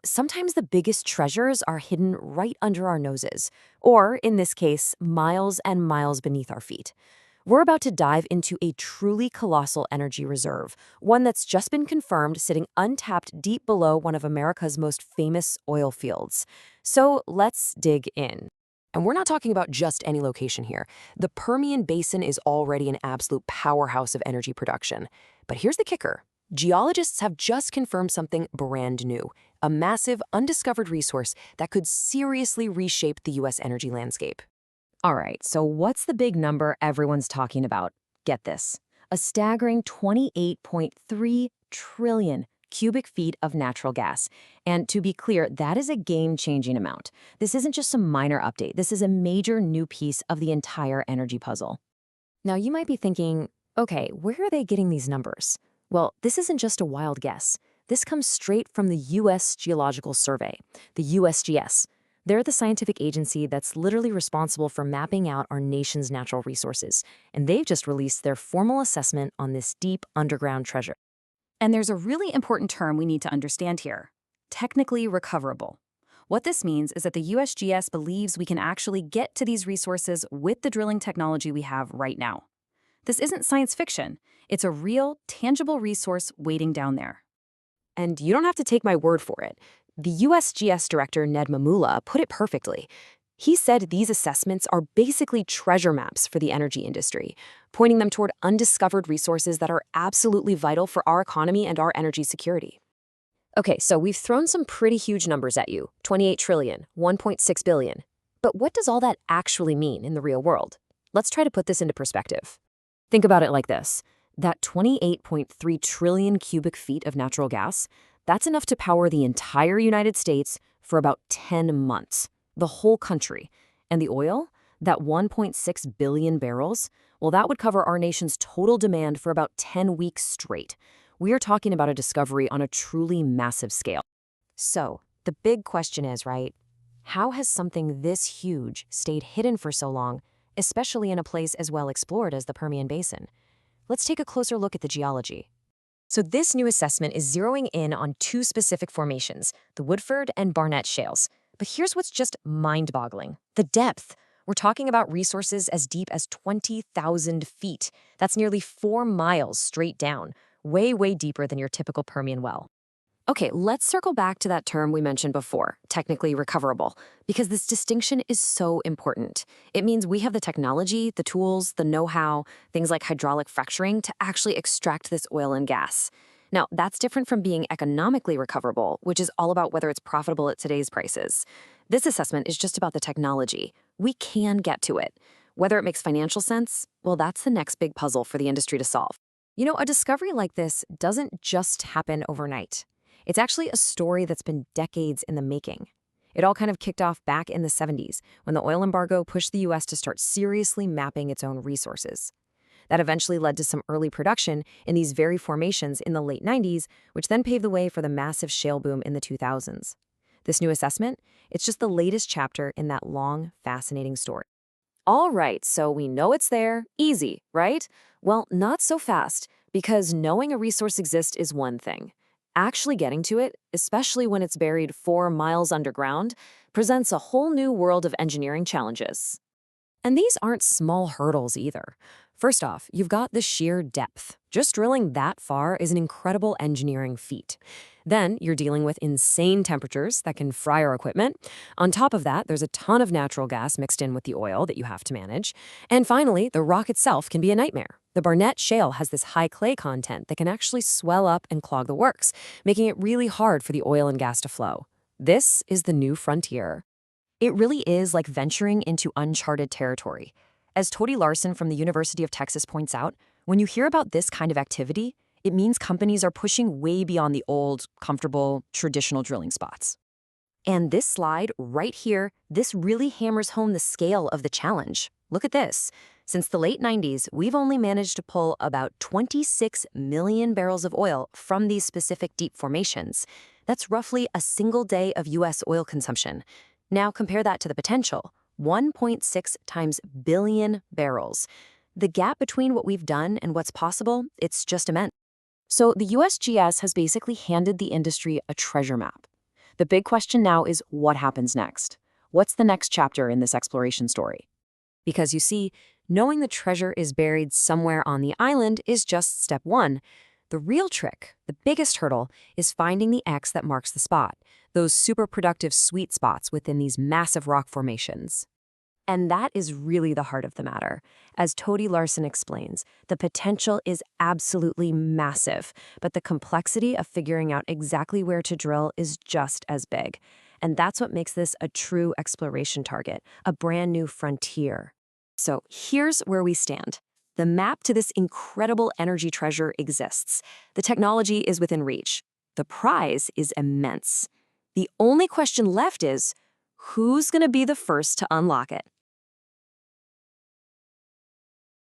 Sometimes the biggest treasures are hidden right under our noses, or in this case, miles and miles beneath our feet. We're about to dive into a truly colossal energy reserve, one that's just been confirmed sitting untapped deep below one of America's most famous oil fields. So let's dig in. And we're not talking about just any location here. The Permian Basin is already an absolute powerhouse of energy production. But here's the kicker. Geologists have just confirmed something brand new, a massive, undiscovered resource that could seriously reshape the U.S. energy landscape. All right, so what's the big number everyone's talking about? Get this. A staggering 28.3 trillion cubic feet of natural gas. And to be clear, that is a game-changing amount. This isn't just some minor update. This is a major new piece of the entire energy puzzle. Now, you might be thinking, okay, where are they getting these numbers? Well, this isn't just a wild guess. This comes straight from the U.S. Geological Survey, the USGS. They're the scientific agency that's literally responsible for mapping out our nation's natural resources, and they've just released their formal assessment on this deep underground treasure. And there's a really important term we need to understand here: technically recoverable. What this means is that the USGS believes we can actually get to these resources with the drilling technology we have right now. This isn't science fiction. It's a real, tangible resource waiting down there. And you don't have to take my word for it. The USGS director, Ned Mamula, put it perfectly. He said these assessments are basically treasure maps for the energy industry, pointing them toward undiscovered resources that are absolutely vital for our economy and our energy security. Okay, so we've thrown some pretty huge numbers at you: 28 trillion, 1.6 billion. But what does all that actually mean in the real world? Let's try to put this into perspective. Think about it like this. That 28.3 trillion cubic feet of natural gas, that's enough to power the entire United States for about 10 months, the whole country. And the oil, that 1.6 billion barrels, well, that would cover our nation's total demand for about 10 weeks straight. We are talking about a discovery on a truly massive scale. So, the big question is, right, how has something this huge stayed hidden for so long, especially in a place as well explored as the Permian Basin? Let's take a closer look at the geology. So this new assessment is zeroing in on two specific formations, the Woodford and Barnett shales. But here's what's just mind-boggling: the depth. We're talking about resources as deep as 20,000 feet. That's nearly 4 miles straight down, way, way deeper than your typical Permian well. Okay, let's circle back to that term we mentioned before, technically recoverable, because this distinction is so important. It means we have the technology, the tools, the know-how, things like hydraulic fracturing to actually extract this oil and gas. Now, that's different from being economically recoverable, which is all about whether it's profitable at today's prices. This assessment is just about the technology. We can get to it. Whether it makes financial sense, well, that's the next big puzzle for the industry to solve. A discovery like this doesn't just happen overnight. It's actually a story that's been decades in the making. It all kind of kicked off back in the 70s, when the oil embargo pushed the U.S. to start seriously mapping its own resources. That eventually led to some early production in these very formations in the late 90s, which then paved the way for the massive shale boom in the 2000s. This new assessment, it's just the latest chapter in that long, fascinating story. All right, so we know it's there. Easy, right? Well, not so fast, because knowing a resource exists is one thing. Actually getting to it, especially when it's buried 4 miles underground, presents a whole new world of engineering challenges. And these aren't small hurdles either. First off, you've got the sheer depth. Just drilling that far is an incredible engineering feat. Then you're dealing with insane temperatures that can fry our equipment. On top of that, there's a ton of natural gas mixed in with the oil that you have to manage. And finally, the rock itself can be a nightmare. The Barnett Shale has this high clay content that can actually swell up and clog the works, making it really hard for the oil and gas to flow. This is the new frontier. It really is like venturing into uncharted territory. As Tody Larson from the University of Texas points out, when you hear about this kind of activity, it means companies are pushing way beyond the old, comfortable, traditional drilling spots. And this slide right here, this really hammers home the scale of the challenge. Look at this. Since the late 90s, we've only managed to pull about 26 million barrels of oil from these specific deep formations. That's roughly a single day of U.S. oil consumption. Now compare that to the potential, 1.6 times billion barrels. The gap between what we've done and what's possible, it's just immense. So the USGS has basically handed the industry a treasure map. The big question now is what happens next? What's the next chapter in this exploration story? Because you see, knowing the treasure is buried somewhere on the island is just step one. The real trick, the biggest hurdle, is finding the X that marks the spot, those super productive sweet spots within these massive rock formations. And that is really the heart of the matter. As Tody Larson explains, the potential is absolutely massive, but the complexity of figuring out exactly where to drill is just as big. And that's what makes this a true exploration target, a brand new frontier. So here's where we stand. The map to this incredible energy treasure exists. The technology is within reach. The prize is immense. The only question left is, who's going to be the first to unlock it?